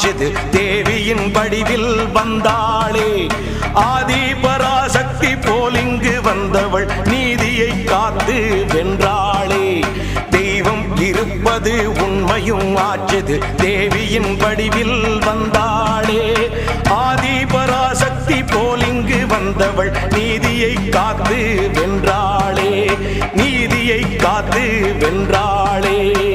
ஆச்சது தேவியின் வடிவில் வந்தாளே. ஆதி பராசக்தி போலிங்கு வந்தவள் நீதியை காத்து வென்றாளே. தெய்வம் இருப்பது உண்மையும் ஆச்சது தேவியின் வடிவில் வந்தாளே. ஆதி பராசக்தி போலிங்கு வந்தவள் நீதியை காத்து வென்றாளே. நீதியை காத்து வென்றாளே.